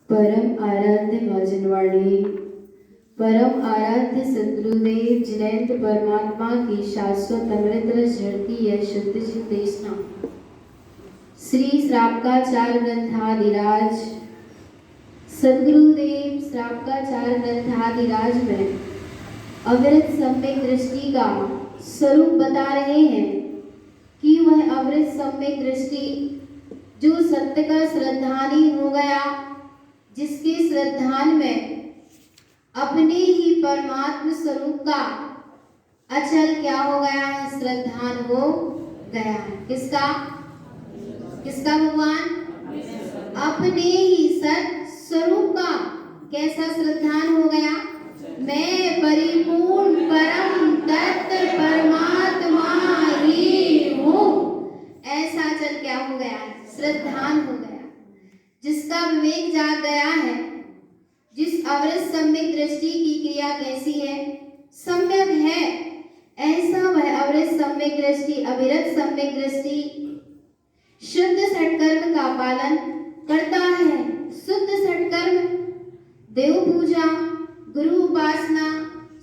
परम आराध्य भजनवाणी परम आराध्य सद्गुरुदेव जिनेन्द्र परमात्मा की शाश्वत अमृत रस झरती है शुद्ध चित देशना श्री श्रावकाचार्य ग्रंथाधिराज सद्गुरुदेव श्रावकाचार्य ग्रंथाधिराज में अविरत सम्यक दृष्टि का स्वरूप बता रहे हैं कि वह अविरत सम्यक दृष्टि जो सत्य का श्रद्धानी हो गया, जिसके श्रद्धान में अपने ही परमात्म स्वरूप का अचल क्या हो गया है, श्रद्धान हो गया है। किसका किसका भगवान? अपने ही सत स्वरूप का कैसा श्रद्धान हो गया? मैं परिपूर्ण परम तत्व परमात्मा ही हूँ, ऐसा अचल क्या हो गया है, श्रद्धान हो गया। जिसका विवेक जाग गया है, जिस अविरत सम्यक दृष्टि की क्रिया कैसी है, सम्यक है, ऐसा वह अविरत सम्यक दृष्टि अविरत सम्यक दृष्टि शुद्ध सत्कर्म का पालन करता है। शुद्ध सत्कर्म देव पूजा, गुरु उपासना,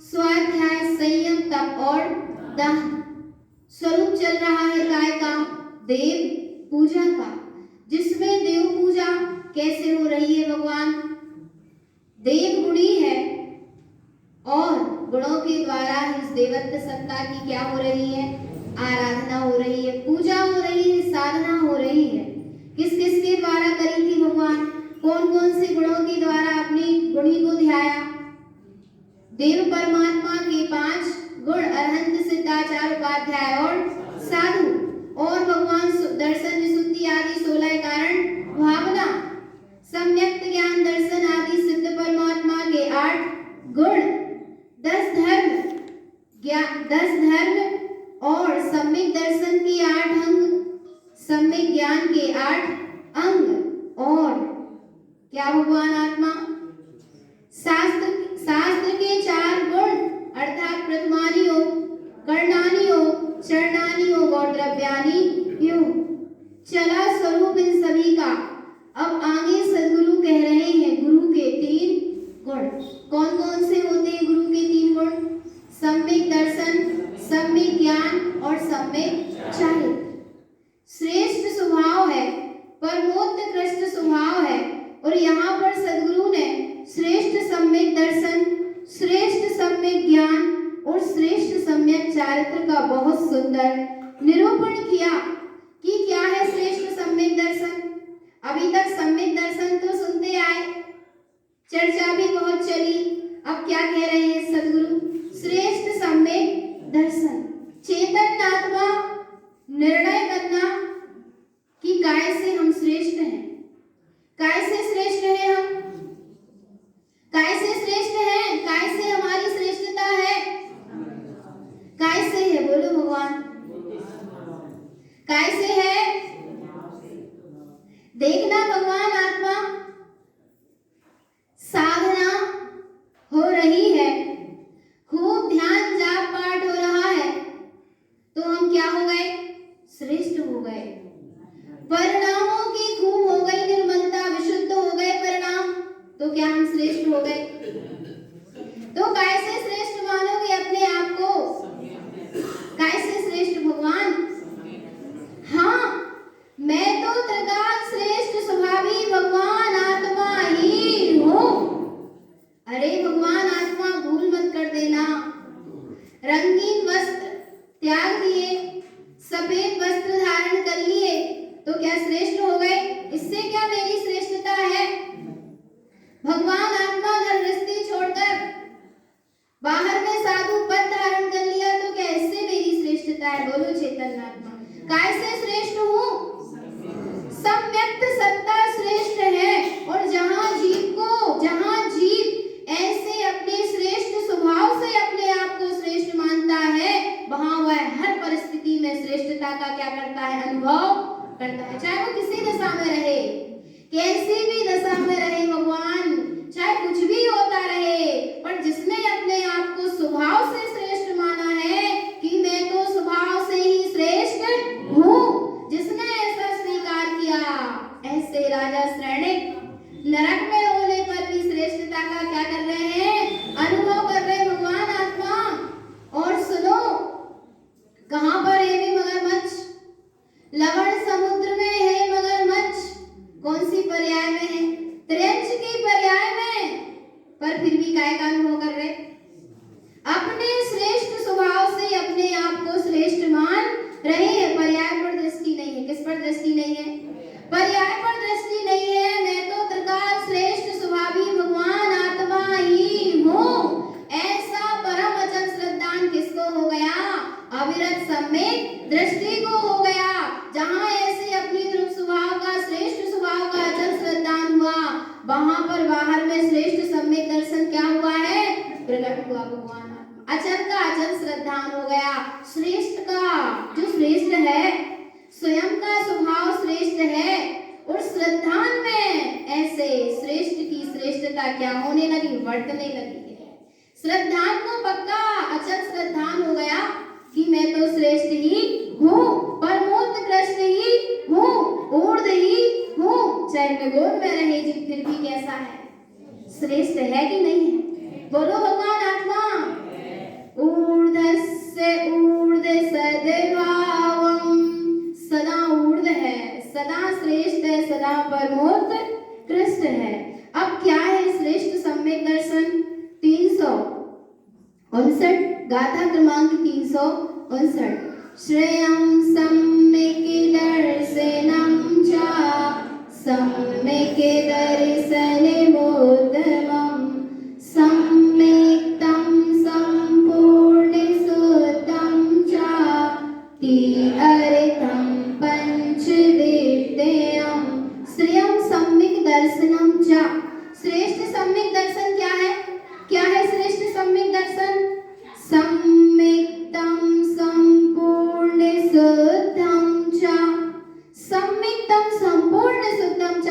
स्वाध्याय, संयम, तप और दान। स्वरूप चल रहा है काय का? देव पूजा का, जिसमें देव पूजा कैसे हो रही है? भगवान देव गुणी है और गुणों के द्वारा इस देवत्व सत्ता की क्या हो रही है? आराधना हो रही है, पूजा हो रही है, साधना हो रही है। किस किस के द्वारा करी थी भगवान? कौन कौन से गुणों के द्वारा अपनी गुणी को ध्याया? देव परमात्मा के 5 गुण अरहंत, सिद्धाचार, उपाध्याय और साधु, और भगवान दर्शन, विशुद्धि आदि 16 कारण, भावना, सम्यक ज्ञान, दर्शन आदि सिद्ध परमात्मा के 8 गुण, 10 धर्म और सम्यक दर्शन के 8 अंग, सम्यक ज्ञान के 8 अंग, और क्या भगवान आत्मा? शास्त्र के 4 गुण अर्थात प्रथमानि योग, कर्णानि योग, चरणानि योग और द्रव्यानि योग। चला स्वरूप इन सभी का। अब आगे सद्गुरु कह रहे हैं गुरु के 3 गुण। कौन कौन से होते हैं गुरु के 3 गुण? सम्यक दर्शन, सम्यक ज्ञान और सम्यक चारित्र। श्रेष्ठ स्वभाव है, परमोत्कृष्ट स्वभाव है, और यहाँ पर सद्गुरु ने श्रेष्ठ सम्यक दर्शन, श्रेष्ठ सम्यक ज्ञान और श्रेष्ठ सम्यक चारित्र का बहुत सुंदर निरूपण किया कि क्या है श्रेष्ठ सम्यक दर्शन। अभी तक सम्यक दर्शन तो सुनते आए, चर्चा भी बहुत चली। अब क्या कह रहे हैं सद्गुरु? श्रेष्ठ सम्यक दर्शन, चेतन आत्मा निर्णय करना कि काय से हम श्रेष्ठ हैं। काय से श्रेष्ठ हैं हम? काय से श्रेष्ठ हैं? काय से हमारी श्रेष्ठता है? काय से है? बोलो भगवान, काय से है? देखना भगवान आत्मा, साधना हो रही है, खूब ध्यान जाप पाठ हो रहा है, तो हम क्या हो गए? श्रेष्ठ हो गए। परिणामों की खूब हो गई निर्मलता, विशुद्ध हो गए परिणाम, तो क्या हम श्रेष्ठ हो गए? तो कैसे श्रेष्ठ मानोगे अपने आप को? कैसे श्रेष्ठ भगवान? हाँ, मैं तो त्रिकाल श्रेष्ठ स्वभावी भगवान आत्मा ही हूँ। अरे भगवान आत्मा भूल मत कर देना। रंगीन वस्त्र त्याग दिए, सफेद वस्त्र धारण कर लिए, तो क्या श्रेष्ठ हो गए? इससे क्या मेरी श्रेष्ठता है? भगवान आत्मा घर गृहस्थी छोड़कर बाहर में साधु पद धारण कर लिया, तो क्या इससे मेरी श्रेष्ठता है? बोलो चेतन आत्मा, काय से श्रेष्ठ हूँ? सम्यक्त सत्ता श्रेष्ठ है। और जहाँ जीव ऐसे अपने श्रेष्ठ स्वभाव से अपने आप को श्रेष्ठ मानता है, वहाँ वह हर परिस्थिति में श्रेष्ठता का क्या करता है? अनुभव करता है। चाहे वो किसी दशा में रहे, कैसी भी दशा में रहे भगवान, चाहे कुछ भी होता रहे, पर जिसने अपने आप को स्वभाव से श्रेष्ठ माना है कि मैं तो स्वभाव से ही श्रेष्ठ हूँ, जिसने ऐसा स्वीकार किया, ऐसे राजा श्रेणिक नरक में हो रहे हैं, अनुभव कर रहे हैं भगवान आत्मा। और सुनो, कहां पर है भी मगरमच्छ? लवण समुद्र में है मगरमच्छ। कौन सी पर्याय में है? त्रियंच की पर्याय में। पर फिर भी काय का अनुभव कर रहे? अपने श्रेष्ठ स्वभाव से अपने आप को श्रेष्ठ मान रहे हैं। पर्याय पर दृष्टि नहीं है। किस पर दृष्टि नहीं है? पर्याय पर दृष्टि नहीं है। मैं तो त्रिकाल श्रेष्ठ स्वभावी भगवान आत्मा ही हूँ, ऐसा परम अचल श्रद्धान किसको हो गया? अविरत सम्यक दृष्टि को हो गया। जहाँ ऐसे अपनी ध्रुव स्वभाव का, श्रेष्ठ स्वभाव का अचल श्रद्धान हुआ, वहां पर बाहर में श्रेष्ठ सम्यक दर्शन क्या हुआ है? प्रकट हुआ भगवान आत्मा। अचल का अचल श्रद्धान हो गया। श्रेष्ठ का जो श्रेष्ठ है, स्वयं का स्वभाव श्रेष्ठ है, और श्रद्धान में ऐसे श्रेष्ठ की श्रेष्ठता क्या होने लगी? वर्तने लगी है। श्रद्धान को पक्का अचल श्रद्धान हो गया कि मैं तो श्रेष्ठ ही हूँ, परमोत्कृष्ट ही हूँ, ऊर्ध्व ही हूँ। चाहे निर्गुण में रहे जी, फिर भी कैसा है? श्रेष्ठ है कि नहीं है? बोलो भगवान आत्मा। ऊर्ध्वस्य ऊर्ध्व सद्भावम्, सदा ऊर्ध्व है, सदा श्रेष्ठ है, सदा परमोत्कृष्ट है। अब क्या है श्रेष्ठ सम्यक दर्शन? 359 गाथा क्रमांक 359। श्रेयं सम्यक् दर्शनं च सम्यक् दर्शनमोत्तमं सम्यक् तं सम्पूर्ण सुतं च तीर्थं पंचदिव्यं। श्रेयं सम्यक् दर्शनं च, श्रेष्ठ सम्यक दर्शन क्या है? क्या है श्रेष्ठ सम्यक दर्शन? सम्यक् तं संपूर्ण शुद्धं च, सम्यक् तं संपूर्ण शुद्धं च,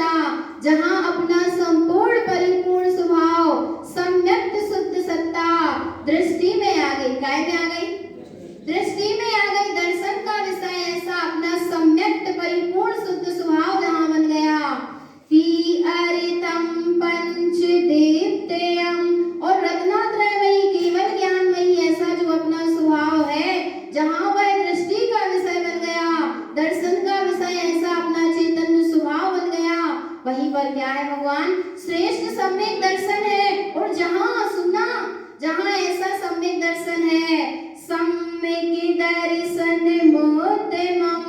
जहाँ अपना संपूर्ण परिपूर्ण स्वभाव, सम्यक शुद्ध सत्ता दृष्टि में आ गई। काय में आ गई? दृष्टि में आ गई। दर्शन का विषय ऐसा अपना सम्यक परिपूर्ण शुद्ध स्वभाव जहाँ बन गया। तीर्थं पंचदीप्तेयं, और रत्नात्रयमयी केवल ज्ञानमयी ऐसा जो अपना स्वभाव है, जहाँ वह दृष्टि का विषय बन गया, दर्शन का विषय ऐसा अपना चैतन्य स्वभाव बन गया, वहीं पर क्या है भगवान? श्रेष्ठ सम्यक दर्शन है। और जहाँ सुना, जहाँ ऐसा सम्यक दर्शन है, सम्यक् दर्शनमोत्तमं,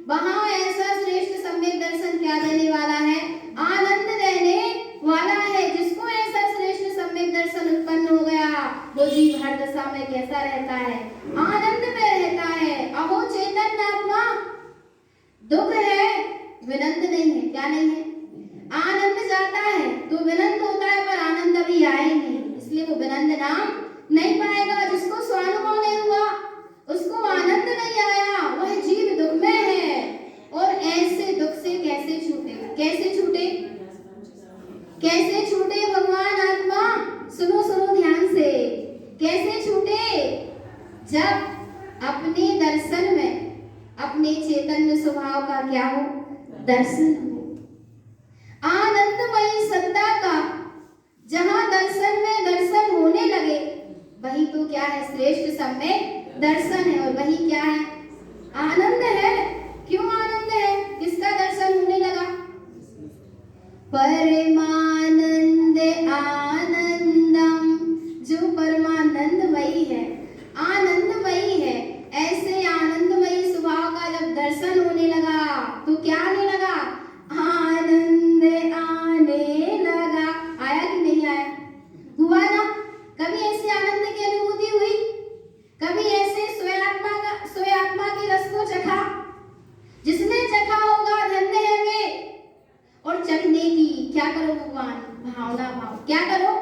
वहाँ ऐसा श्रेष्ठ सम्यक दर्शन क्या देने वाला है? आनंद देने वाला है। जिसको ऐसा श्रेष्ठ सम्यक दर्शन उत्पन्न हो गया, वो जीव हर दशा में कैसा रहता है? आनंद में रहता है। अहो चैतन्य आत्मा, दुख है, विनंद नहीं है। क्या नहीं है? आनंद जाता है तो विनंद होता है, पर आनंद अभी आए नहीं, इसलिए वो विनंद नाम नहीं पाएगा। जिसको स्वानुभव नहीं हुआ, उसको आनंद नहीं आया, वह जीव दुख में है। और ऐसे दुख से कैसे छूटेगा? कैसे छूटे? कैसे छूटे भगवान आत्मा? सुनो सुनो ध्यान से। कैसे छूटे? जब अपने दर्शन में अपने चैतन्य स्वभाव का क्या हो? दर्शन हो। आनंदमयी सत्ता का जहाँ दर्शन में दर्शन होने लगे, वही तो क्या है? श्रेष्ठ सम्यक दर्शन है। और वही क्या है? आनंद है। क्यों आनंद है? किसका दर्शन होने लगा? परमानंद आनंदम, जो परमानंदमयी है, आनंदमयी है, ऐसे आनंदमयी स्वभाव का जब दर्शन होने लगा तो क्या आने लगा? आनंद आने लगा। आया कि नहीं आया? हुआ ना? कभी ऐसे आनंद की अनुभूति हुई? कभी ऐसे स्वयात्मा के रस को चखा? जिसने चखा होगा धन्य है वे। और चखने की क्या करो भगवान? भावना भाव। क्या करो?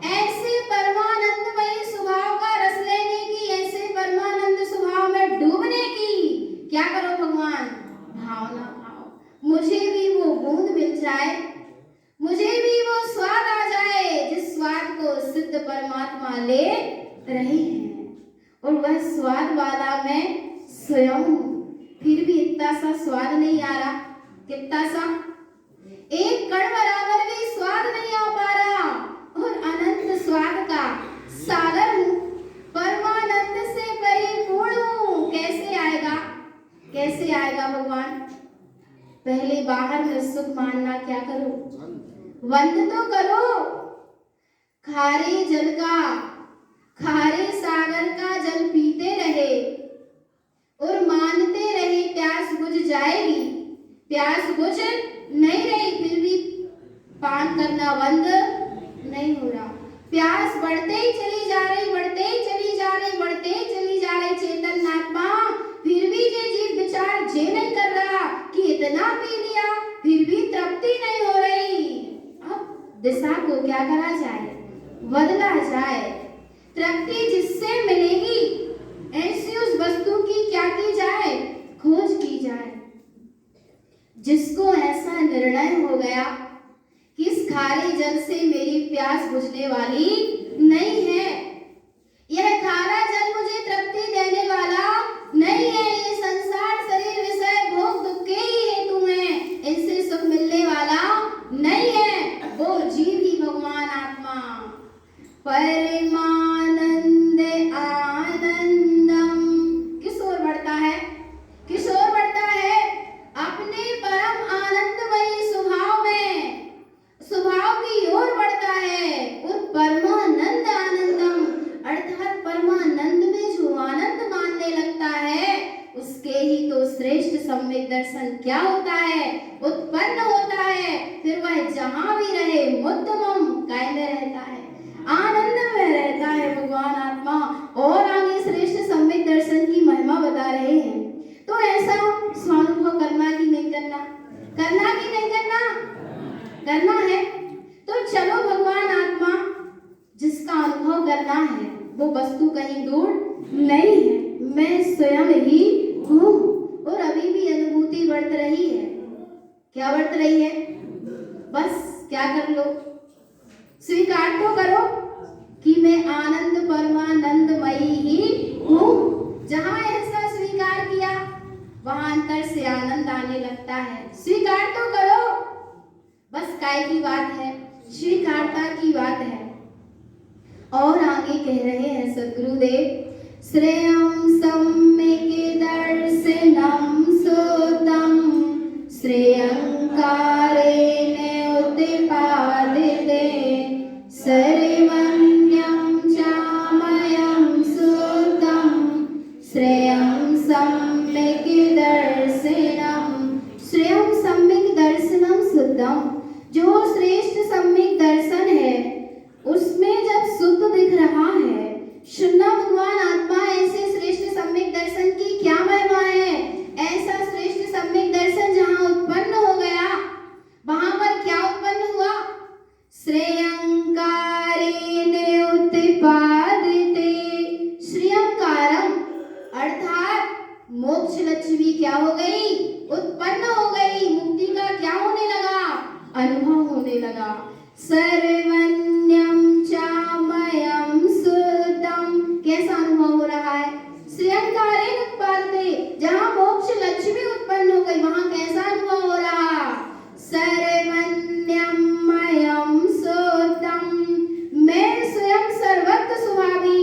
ऐसे परमानंदमयी स्वभाव का रस लेने की, ऐसे परमानंद स्वभाव में डूबने की क्या करो भगवान? भावना भाव। मुझे भी वो बूंद मिल जाए, मुझे भी वो स्वाद आ जाए जिस स्वाद को सिद्ध परमात्मा ले रहे हैं। और वह स्वाद वाला मैं स्वयं हूँ। फिर भी इतना सा स्वाद नहीं आ रहा। कितना सा? एक कण बराबर भी स्वाद नहीं आ पा रहा। और अनंत कैसे आएगा भगवान? पहले बाहर में सुख मानना क्या करो? बंद तो करो। खारे जल का, खारे सागर का जल पीते रहे और मानते रहे प्यास बुझ जाएगी। प्यास बुझ नहीं रही, फिर भी पान करना बंद नहीं हो रहा। प्यास बढ़ते ही चली जा रही, बढ़ते ही चली जा रही, बढ़ते ही चली जा रही चेतन आत्मा, फिर भी ये जीव विचार जे नहीं कर रहा कि इतना पी लिया फिर भी तृप्ति नहीं हो रही। अब दिशा को क्या करा जाए? बदला जाए। तृप्ति जिससे मिलेगी ऐसी उस वस्तु की क्या की जाए? खोज की जाए। जिसको ऐसा निर्णय हो गया कि इस खारे जल से मेरी प्यास बुझने वाली नहीं है, यह खारा जल मुझे तृप्ति देने वाला नहीं है, ये संसार शरीर विषय भोग दुख के ही हेतु हैं, इनसे सुख मिलने वाला नहीं है, वो जीव ही भगवान आत्मा। परमानंद आनंदम किस ओर बढ़ता है? किस ओर बढ़ता है? अपने परम आनंदमयी स्वभाव में, स्वभाव की ओर बढ़ता है। और परमानंद आनंदम अर्थात परमानंद में जो आनंद मानने लगता है उसके ही तो श्रेष्ठ सम्यक दर्शन क्या होता है? उत्पन्न होता है। फिर वह जहां भी रहे मुद्दमम काय में रहता है, आनंद में रहता है भगवान आत्मा। और आगे श्रेष्ठ सम्यक दर्शन की महिमा बता रहे हैं। तो ऐसा स्वानुभव करना कि नहीं करना? करना कि नहीं करना? करना है। तो चलो भगवान आत्मा जिसका अनुभव करना है वो वस्तु कहीं दूर नहीं है, मैं स्वयं ही हूँ। और अभी भी अनुभूति बढ़ रही है। क्या बढ़ रही है? बस क्या कर लो? स्वीकार तो करो कि मैं आनंद परमानंदमयी ही हूँ। जहाँ ऐसा स्वीकार किया वहां अंतर से आनंद आने लगता है। स्वीकार तो करो। बस काय की बात है? स्वीकारता की बात है। और आगे कह रहे हैं सद्गुरुदेव, श्रेयं सम्यक् दर्शनं सुतं श्रेयं कारेण उत्पाद्यते सर्वज्ञं चामयं सुतं श्रेयं सम्यक् दर्शनं। श्रेयं सम्यक् दर्शनं सुतं, जो श्रेष्ठ सम्यक दर्शन है उसमें जब शुद्ध दिख रहा है, सुनना भगवान आत्मा ऐसे श्रेष्ठ सम्यक दर्शन की क्या महिमा है? ऐसा श्रेष्ठ सम्यक दर्शन जहाँ उत्पन्न हो गया वहां पर क्या उत्पन्न हुआ? श्रेयंकारेण उत्पाद्यते। श्रेयंकारम अर्थात मोक्ष लक्ष्मी क्या हो गई? उत्पन्न हो गई। मुक्ति का क्या होने लगा? अनुभव होने लगा। सर्वज्ञं चामयं सुतं, कैसा अनुभव हो रहा है? श्रेयंकारेण उत्पाद्यते, जहाँ मोक्ष लक्ष्मी उत्पन्न हो गई वहां कैसा अनुभव हो रहा? सर्वज्ञं मयं सुतं, मैं स्वयं सर्वज्ञ स्वभावी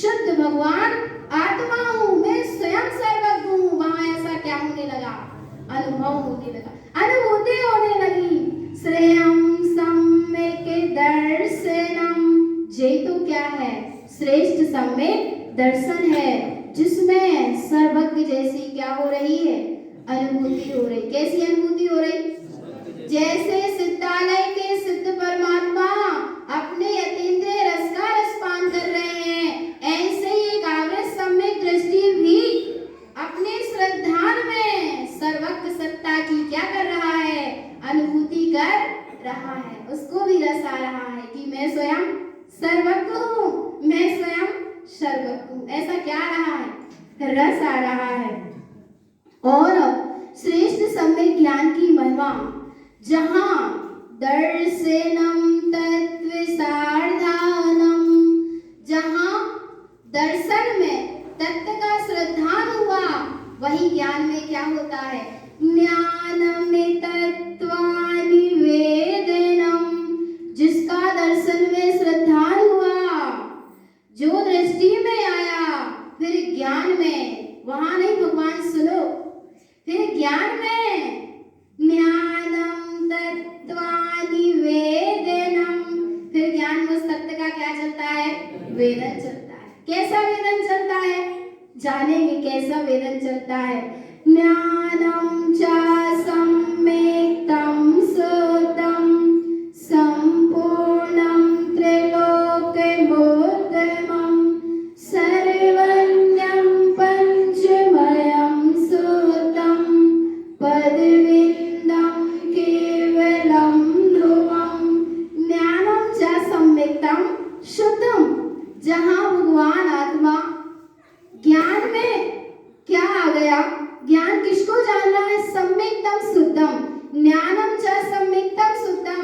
शुद्ध भगवान आत्मा हूँ, मैं स्वयं सर्वज्ञ हूँ। वहां ऐसा क्या होने लगा? अनुभव होने लगा, अनुभूति होने लगी। श्रेयं सम्यक् दर्शनम, ये तो क्या है? श्रेष्ठ सम्यक दर्शन है जिसमें सर्वज्ञ जैसी क्या हो रही है? अनुभूति हो रही। कैसी अनुभूति हो रही? जैसे सिद्धालय के सिद्ध परमात्मा अपने अतीन्द्रिय रस का रसपान कर रहे हैं, ऐसे ही एक आवृत सम्यक दृष्टि भी अपने श्रद्धान में सर्वज्ञ सत्ता की क्या कर रहा है? अनुभूति कर रहा है। उसको भी रस आ रहा है कि मैं स्वयं सर्वज्ञ हूँ, मैं स्वयं सर्वज्ञ हूँ। ऐसा क्या आ रहा है? रस आ रहा है। और श्रेष्ठ सम्यक ज्ञान की महिमा, जहाँ दर्शनम तत्व सार्धानम, जहाँ दर्शन में तत्व का श्रद्धान हुआ वही ज्ञान में क्या होता है? ज्ञानम तत्वानि वेदनम, जिसका दर्शन में श्रद्धान हुआ, जो दृष्टि में आया फिर ज्ञान में, वहां नहीं भगवान सुनो, वेदन चलता है। कैसा वेदन चलता है? जानेंगे कैसा वेदन चलता है। ज्ञानम च सम्यक्तं सुतं संपूर्णं त्रैलोक्यमुत्तमं सर्वज्ञं पंचमयं सुतं पदविन्दं केवलं ध्रुवं। ज्ञानम च सम्यक्तं शुद्धम, जहाँ भगवान आत्मा ज्ञान में क्या आ गया? ज्ञान किसको जानना है? सम्यक्तम शुद्धम। ज्ञानम च सम्यक्तम शुद्धम,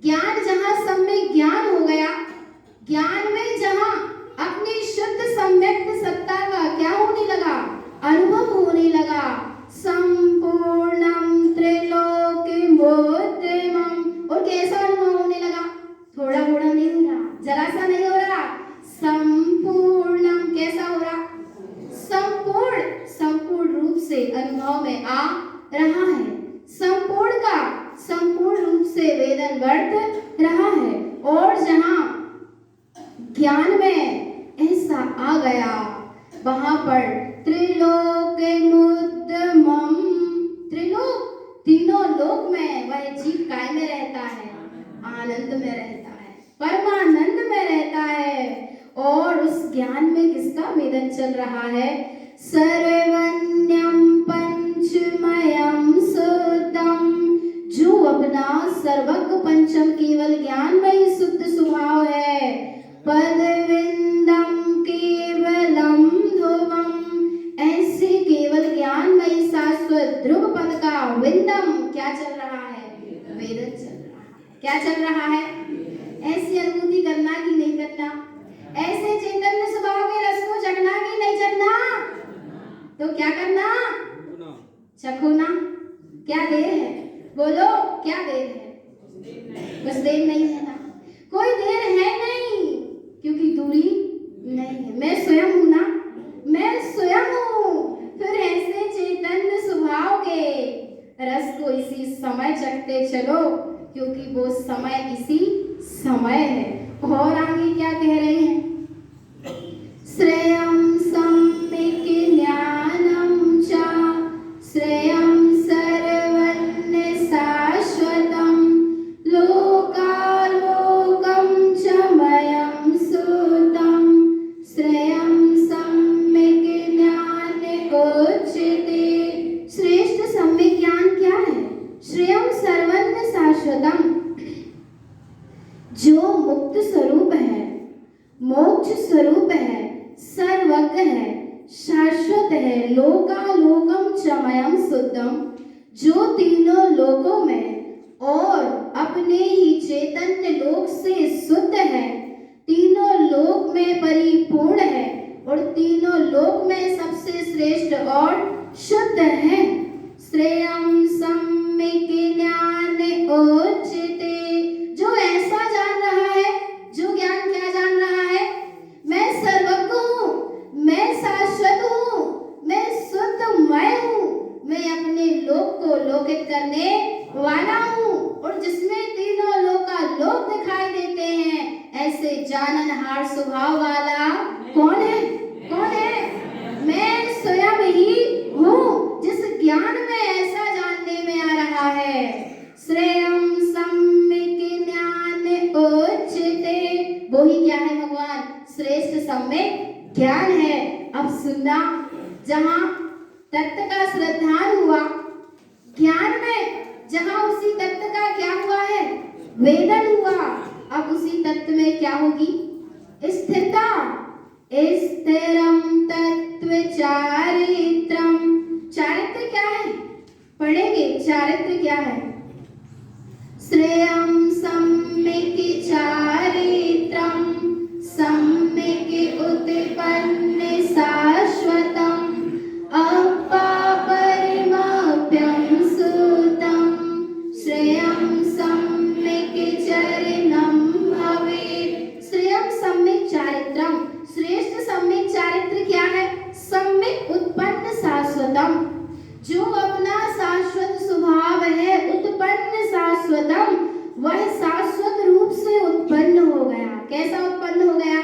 ज्ञान जहाँ सम्यक ज्ञान हो गया, ज्ञान में जहाँ अपनी शुद्ध सम्यक्त सत्ता का क्या होने लगा? अनुभव होने लगा। संपूर्णम त्रैलोक्यमुत्तमम, और कैसा अनुभव होने लगा? थोड़ा थोड़ा नहीं हो रहा, जरा सा नहीं हो रहा, संपूर्णम। कैसा हो रहा? संपूर्ण, संपूर्ण रूप से अनुभव में आ रहा है। संपूर्ण का संपूर्ण रूप से वेदन वर्त रहा है। और जहाँ ज्ञान में ऐसा आ गया, वहां पर त्रिलोक्यमुत्तमम, त्रिलोक तीनों लोक में वह जीव काय में रहता है? आनंद में रहता है, परमानंद में रहता है। और उस ज्ञान में किसका वेदन चल रहा है? सर्वज्ञं पंचमयं सुतं, जो अपना सर्वज्ञ पंचम केवल ज्ञान में ही शुद्ध स्वभाव है। पदविन्दं केवलं ध्रुवं, ऐसे केवल ज्ञान में ही शाश्वत ध्रुव पद का विन्दम क्या चल रहा है? वेदन चल रहा है। क्या चल रहा है? ऐसी अनुभूति करना कि नहीं करना? ऐसे चैतन्य स्वभाव के रस को चखना कि नहीं चखना? तो क्या करना? चखोना। क्या देर है? बोलो, क्या देर है? बस देर नहीं है ना, कोई देर है नहीं, क्योंकि दूरी नहीं है। मैं स्वयं हूं ना, मैं स्वयं हूं। फिर ऐसे चैतन्य स्वभाव के रस को इसी समय चखते चलो, क्योंकि वो समय इसी समय है। और आगे क्या कह रहे हैं? श्रेयं सम्यक् ज्ञानं च श्रेयं सर्वज्ञ शाश्वतं लोकालोकं च मयं सुतं श्रेयं सम्यक् ज्ञाने उच्यते। श्रेष्ठ सम्यक ज्ञान क्या है? श्रेयं सर्वज्ञ शाश्वतम, जो मुक्त स्वरूप है, मोक्ष स्वरूप है, सर्वज्ञ है, शाश्वत है। लोकालोकम चमयम शुद्धम, जो तीनों लोकों में और अपने ही चैतन्य लोक से शुद्ध है, तीनों लोक में परिपूर्ण है और तीनों लोक में सबसे श्रेष्ठ और शुद्ध है। श्रेयं सम्यक् ज्ञाने उच्यते, जो ऐसा जान रहा है, जो ज्ञान क्या जान रहा है? मैं सर्वज्ञ हूँ, मैं शाश्वत हूँ, मैं शुद्ध मैं हूँ, मैं अपने लोक को लोकित करने वाला हूँ। और जिसमें तीनों लोका लोक दिखाई देते हैं, ऐसे जाननहार स्वभाव वाला कौन है? कौन है? मैं स्वयं ही हूँ, जिस ज्ञान में ऐसा जानने में आ रहा है। श्रेयं सम्यक् ज्ञाने उच्यते, वो ही क्या है भगवान? श्रेष्ठ सम्यक ज्ञान है। अब सुनना, जहाँ तत्व का श्रद्धान हुआ, ज्ञान में जहाँ उसी तत्व का क्या हुआ है? वेदन हुआ। अब उसी तत्व में क्या होगी? स्थिरता। स्थिरम तत्व चारित्रम, चारित्र क्या है? पढ़ेंगे चारित्र क्या है? श्रेयं सम्यक् चारित्रं सम्यक् उत्पन्न शाश्वतम् अपापरिमाप्यं सुतं श्रेयं सम्यक् चरणं भवेत्। श्रेयं सम्यक् चारित्रम, श्रेष्ठ सम्यक् चारित्र क्या है? सम्यक् उत्पन्न शाश्वतम, जो अपना शाश्वत स्वभाव है, उत्पन्न शाश्वतम, वह शाश्वत रूप से उत्पन्न हो गया। कैसा उत्पन्न हो गया?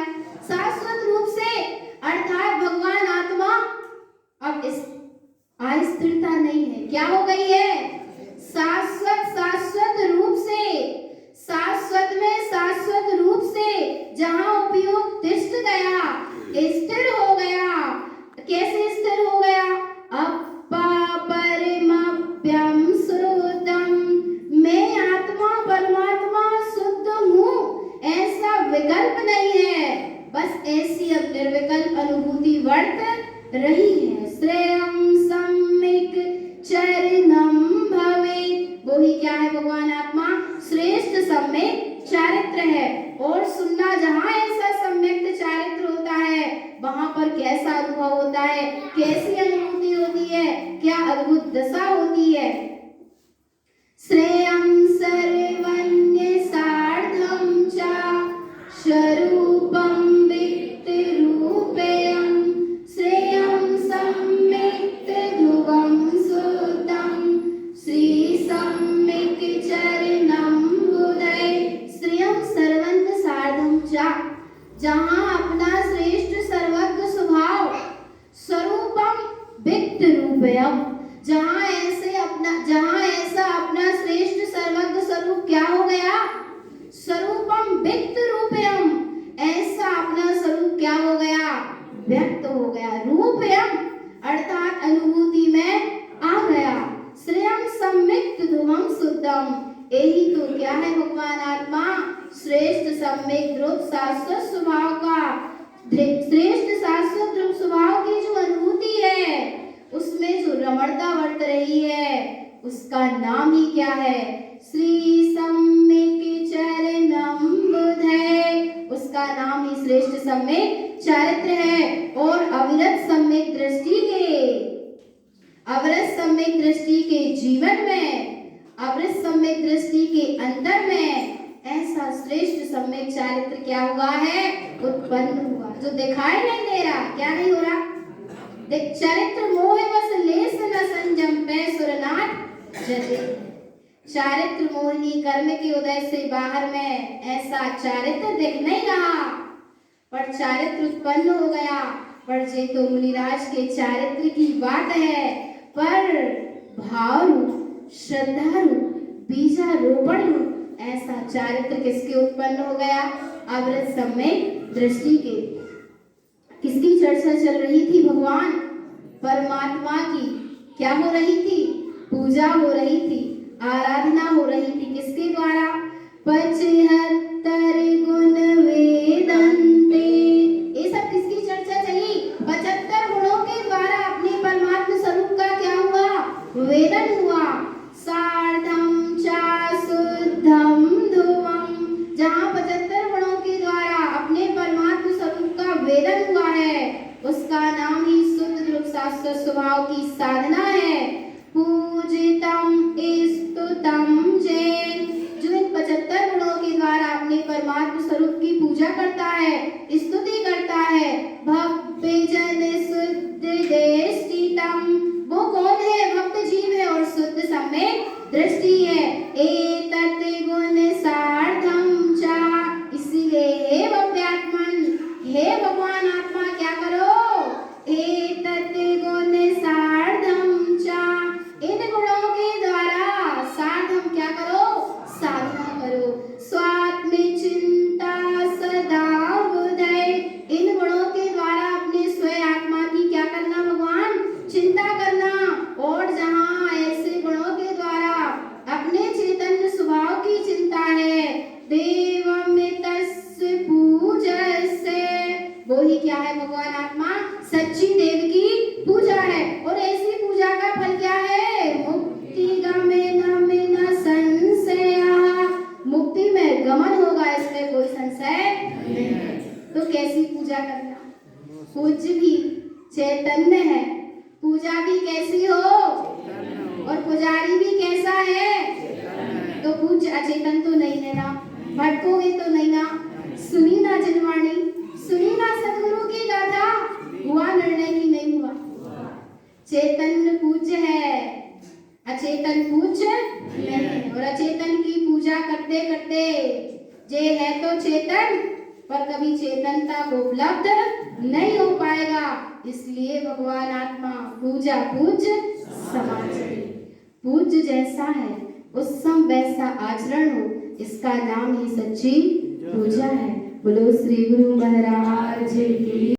रही है। श्रेयम सम्यक चरणम भवेत्, वो ही क्या है भगवान आत्मा? श्रेष्ठ सम्यक चारित्र है। और सुनना, जहाँ ऐसा सम्यक चारित्र होता है वहां पर कैसा अनुभव होता है, कैसी अनुभूति होती है, क्या अद्भुत दशा होती है। श्रेयम सर्वन्य सार्धम च स्वरूपम विक्ति रूपेयम श्रेयम सम्यक् ध्रुवं सुतम श्री सम्यक् चरणम बुधै। श्रेयम सर्वन्य सार्धम च, जहाँ अपना श्रेष्ठ सर्वज्ञ स्वभाव, स्वरूपम विक्ति रूपेयम, जहाँ ऐसा अपना श्रेष्ठ सर्वज्ञ स्वरूप क्या हो गया? स्वरूपम व्यक्त रूपयम, ऐसा अपना स्वरूप क्या हो गया? व्यक्त हो गया। रूपयम अर्थात अनुभूति में आ गया। श्रेयम सम्यक् ध्रुवं शुद्धम, यही तो क्या है भगवान आत्मा? श्रेष्ठ सम्यक् ध्रुव शाश्वत स्वभाव का, श्रेष्ठ शाश्वत ध्रुव स्वभाव की जो अनुभूति है, उसमें जो रमणता वर्त रही है, उसका नाम ही क्या है? श्री सम्यक् चरणम बुधै, उसका नाम ही श्रेष्ठ सम्यक् चारित्र है। और अविरत सम्यक् दृष्टि के जीवन में, अविरत सम्यक् दृष्टि के अंतर में ऐसा श्रेष्ठ सम्यक् चारित्र क्या हुआ है? उत्पन्न हुआ, जो दिखाई नहीं दे रहा। क्या नहीं हो रहा? देख, चरित्र मोह बस लेस न संजम पे सुरनाथ जते। चारित्र मोहिनी कर्म के उदय से बाहर में ऐसा चारित्र दिख नहीं रहा, पर चारित्र उत्पन्न हो गया। पर जे तो मुनिराज के चारित्र की बात है, पर भाव रूप, श्रद्धा रूप, बीजारोपण रूप ऐसा चारित्र किसके उत्पन्न हो गया? अविरत सम्यक् दृष्टि के। किसकी चर्चा चल रही थी? भगवान परमात्मा की क्या हो रही थी? पूजा हो रही थी, आराधना हो रही थी। किसके द्वारा? 75 गुण वेदन्ते, ये सब किसकी चर्चा चली? 75 गुणों के द्वारा अपने परमात्मा स्वरूप का क्या हुआ? वेदन हुआ। सार्धम च शुद्धम ध्रुवम, जहाँ 75 गुणों के द्वारा अपने परमात्मा स्वरूप का वेदन हुआ है, उसका नाम ही शुद्ध ध्रुव शाश्वत स्वभाव की साधना है। पूजितम स्तुतम जैन, जो इन 75 गुणों के द्वारा अपने परमात्मा स्वरूप की पूजा करता है, स्तुति करता है। भव्य जन शुद्ध दृष्टितम, वो कौन है? भक्त जीव है और शुद्ध सम्यक् दृष्टि है। एतत् गुण सार्धम च, इसीलिए हे भव्यात्मन, हे भगवान आत्मा क्या करो? एतत् गुण सार्धम च, इन गुणों के द्वारा सार्धम क्या करो? साधना करो। स्वात्म चिंता सदा बुधै, इन गुणों के द्वारा अपने स्वयं आत्मा की क्या करना भगवान? चिंता करना। और जहाँ ऐसे गुणों के द्वारा अपने चैतन्य स्वभाव की चिंता है, देवमितस्य पूजस्य, वो ही क्या है भगवान आत्मा? सच्ची देव की पूजा है। और ऐसी पूजा का फल क्या है? मुक्ति गमेन संशयः, मुक्ति में गमन होगा, इसमें कोई संशय नहीं। तो कैसी पूजा करना? पूज्य भी चैतन्य है, पूजा भी कैसी हो? और पुजारी भी कैसा है? तो पूज्य अचेतन तो नहीं है ना, भटकोगे तो नहीं ना। सुनी ना जनवाणी, सुनी ना सदगुरु की गाथा, हुआ निर्णय की नहीं हुआ? चेतन पूज्य है, अचेतन पूज्य नहीं। और अचेतन की पूजा करते करते जे है तो चेतन, पर कभी चेतनता को उपलब्ध नहीं हो पाएगा। इसलिए भगवान आत्मा पूजा पूज्य समाचरी, पूज्य जैसा है उत्सम वैसा आचरण हो, इसका नाम ही सच्ची पूजा है। बोलो श्री गुरु महाराज की।